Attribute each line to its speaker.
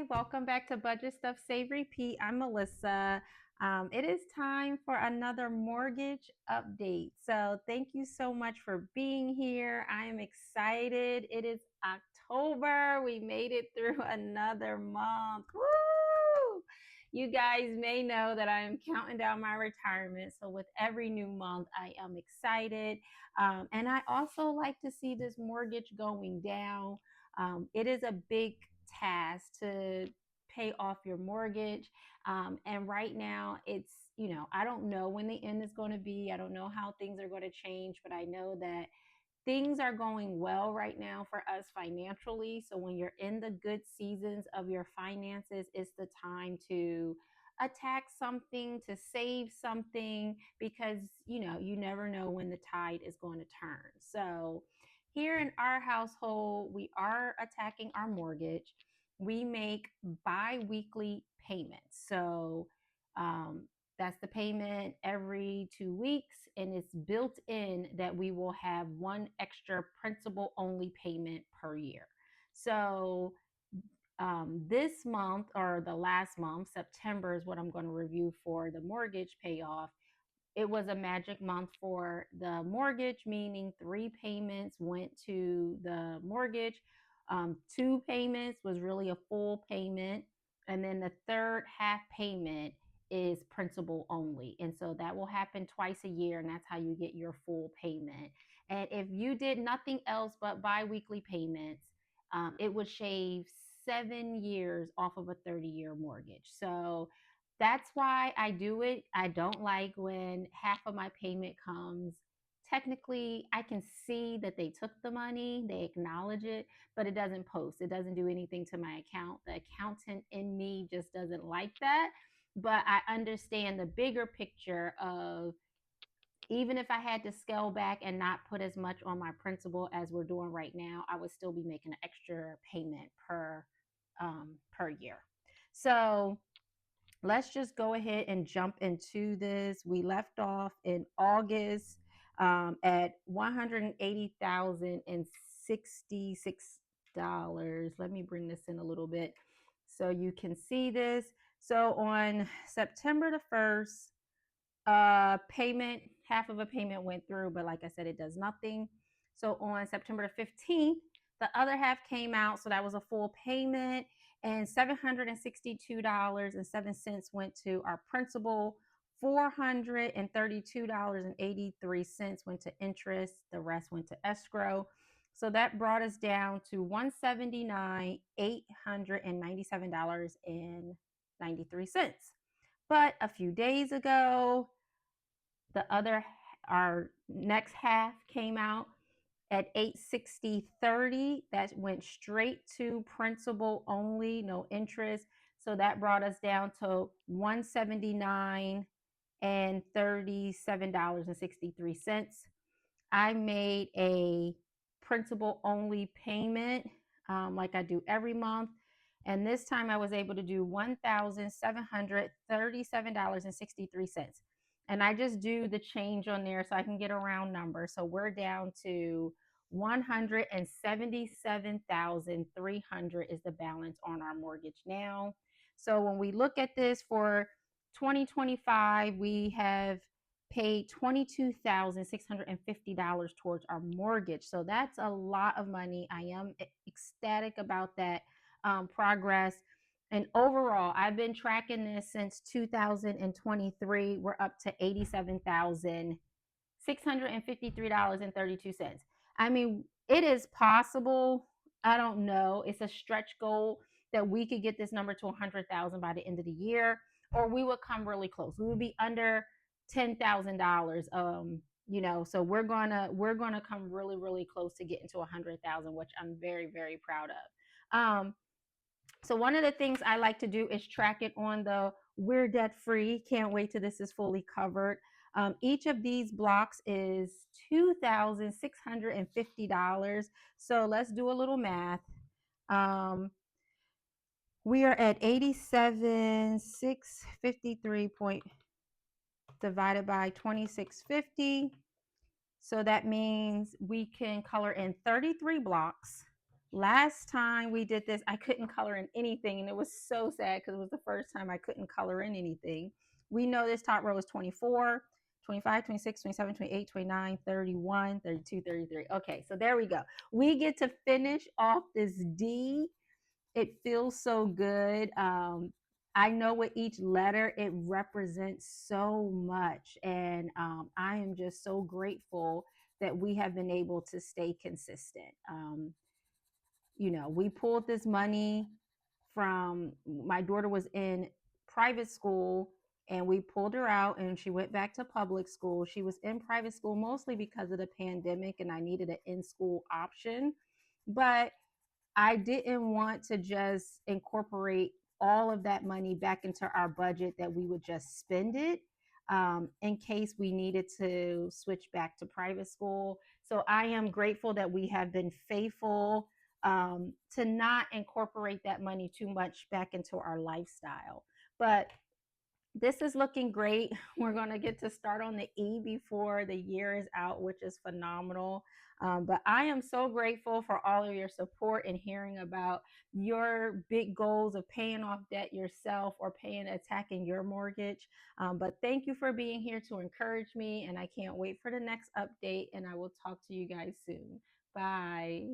Speaker 1: welcome back to Budget Stuff Save Repeat. I'm Melissa. It is time for another mortgage update. So, thank you so much for being here. I am excited. It is October. We made it through another month. Woo! You guys may know that I am counting down my retirement. So, with every new month, I am excited. And I also like to see this mortgage going down. It is a big task to pay off your mortgage. And right now, I don't know when the end is going to be. I don't know how things are going to change, but I know that things are going well right now for us financially. So when you're in the good seasons of your finances, it's the time to attack something, to save something, because you never know when the tide is going to turn. So here in our household, we are attacking our mortgage. We make bi-weekly payments. So um, that's the payment every 2 weeks, and it's built in that we will have one extra principal only payment per year. So this month, or the last month, September, is what I'm going to review for the mortgage payoff. It was a magic month for the mortgage, meaning 3 payments went to the mortgage. 2 payments was really a full payment. And then the third half payment is principal only. And so that will happen twice a year, and that's how you get your full payment. And if you did nothing else but bi-weekly payments, it would shave 7 years off of a 30-year mortgage. So that's why I do it. I don't like when half of my payment comes. Technically, I can see that they took the money, they acknowledge it, but it doesn't post. It doesn't do anything to my account. The accountant in me just doesn't like that. But I understand the bigger picture of, even if I had to scale back and not put as much on my principal as we're doing right now, I would still be making an extra payment per year. So let's just go ahead and jump into this. We left off in August at $180,066. Let me bring this in a little bit so you can see this. So on September the 1st, payment, half of a payment went through, but like I said, it does nothing. So on September the 15th, the other half came out. So that was a full payment, and $762.07 went to our principal. $432.83 went to interest. The rest went to escrow. So that brought us down to $179,897.93. But a few days ago, our next half came out at $860.30. That went straight to principal only, no interest. So that brought us down to $179.37.63. I made a principal only payment like I do every month. And this time I was able to do $1,737.63. And I just do the change on there so I can get a round number. So we're down to $177,300 is the balance on our mortgage now. So when we look at this for 2025, we have paid $22,650 towards our mortgage. So that's a lot of money. I am ecstatic about that progress. And overall, I've been tracking this since 2023. We're up to $87,653.32. I mean, it is possible. I don't know. It's a stretch goal that we could get this number to 100,000 by the end of the year, or we would come really close. We would be under $10,000. So we're gonna come really, really close to getting to 100,000, which I'm very, very proud of. So one of the things I like to do is track it on the We're Debt Free. Can't wait till this is fully covered. Each of these blocks is $2,650. So let's do a little math. We are at 87,653 divided by 2650. So that means we can color in 33 blocks. last time we did this, I couldn't color in anything. And it was so sad because it was the first time I couldn't color in anything. We know this top row is 24, 25, 26, 27, 28, 29, 31, 32, 33. Okay, so there we go. We get to finish off this D. It feels so good. I know with each letter, it represents so much. And I am just so grateful that we have been able to stay consistent. We pulled this money from my daughter was in private school and we pulled her out and she went back to public school. She was in private school mostly because of the pandemic and I needed an in school option. But I didn't want to just incorporate all of that money back into our budget that we would just spend it in case we needed to switch back to private school. So I am grateful that we have been faithful to not incorporate that money too much back into our lifestyle. But this is looking great. We're going to get to start on the E before the year is out, which is phenomenal. But I am so grateful for all of your support and hearing about your big goals of paying off debt yourself or attacking your mortgage. But thank you for being here to encourage me. And I can't wait for the next update. And I will talk to you guys soon. Bye.